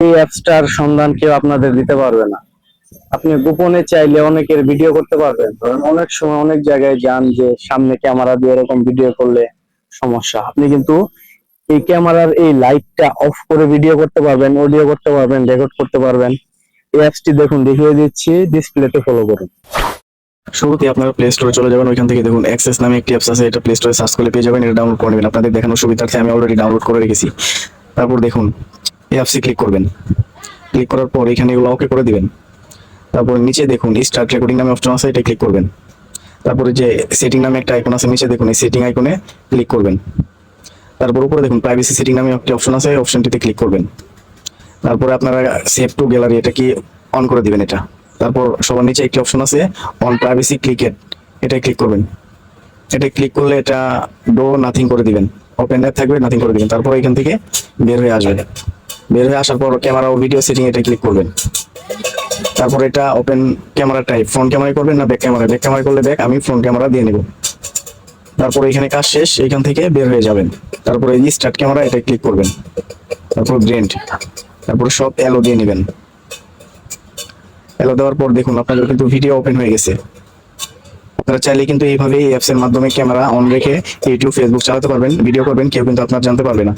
এই অ্যাপসটার সন্ধান কেউ আপনাদের দিতে পারবে না। আপনি গোপনে চাইলে অনেকের ভিডিও করতে পারবেন। ধরেন অনেক সময় অনেক জায়গায় যান যে সামনে ক্যামেরা দিয়ে এরকম ভিডিও করলে সমস্যা, আপনি কিন্তু এই ক্যামেরার এই লাইটটা অফ করে ভিডিও করতে পারবেন, অডিও করতে পারবেন, রেকর্ড করতে পারবেন। এই অ্যাপসটি দেখুন, দেখিয়ে দিচ্ছি, ডিসপ্লেতে ফলো করুন। শুরুতে আপনারা প্লে স্টোরে চলে যাবেন। ওইখান থেকে দেখুন অ্যাক্সেস নামে একটি অ্যাপস আছে, এটা প্লে স্টোরে সার্চ করে পেয়ে যাবেন। এটা ডাউনলোড করে নেবেন। আপনাদের দেখানোর সুবিধার্থে আমি অলরেডি ডাউনলোড করে রেখেছি। তারপর দেখুন এই অ্যাপসে ক্লিক করবেন। ক্লিক করার পর এখানে এগুলো ওকে করে দিবেন। তারপর নিচে দেখুন স্টার্ট রেকর্ডিং নামে অপশন আছে, এটা ক্লিক করবেন। তারপরে যে সেটিং নামে একটা আইকন আছে নিচে দেখুন, এই সেটিং আইকনে ক্লিক করবেন। তারপর উপরে দেখুন প্রাইভেসি সেটিং নামে একটি অপশন আছে, এই অপশনটিতে ক্লিক করবেন। তারপরে আপনারা সেভ টু গ্যালারি এটা কি অন করে দিবেন এটা। তারপর সবার নিচে একটি অপশন আছে অন প্রাইভেসি ক্লিকেট, এটা ক্লিক করবেন। এটা ক্লিক করলে এটা ডো নাথিং করে দিবেন, ওপেন অ্যাপ থাকবে নাথিং করে দিবেন। তারপর এখান থেকে বের হয়ে আসবে। বের হয়ে আসার পর ক্যামেরা ও ভিডিও সেটিং এটা ক্লিক করবেন। তারপর এটা open camera type front camera করবেন না ব্যাক ক্যামেরা, ব্যাক ক্যামেরা করলে ব্যাক, আমি ফ্রন্ট ক্যামেরা দিয়ে নেব। তারপর এখানে কাজ শেষ, এখান থেকে বের হয়ে যাবেন। তারপর এই স্টার্ট ক্যামেরা এটা ক্লিক করবেন। তারপর ব্রেন্ড, তারপর সব এলো দিয়ে নেবেন। এলো দেওয়ার পর দেখুন আপনাদের কিন্তু ভিডিও ওপেন হয়ে গেছে। আপনারা চাইলে কিন্তু এইভাবে এই অ্যাপসের মাধ্যমে ক্যামেরা অন রেখে ইউটিউব ফেসবুক চালাতে পারবেন, ভিডিও করবেন, কেউ কিন্তু আপনার জানতে পারবে না।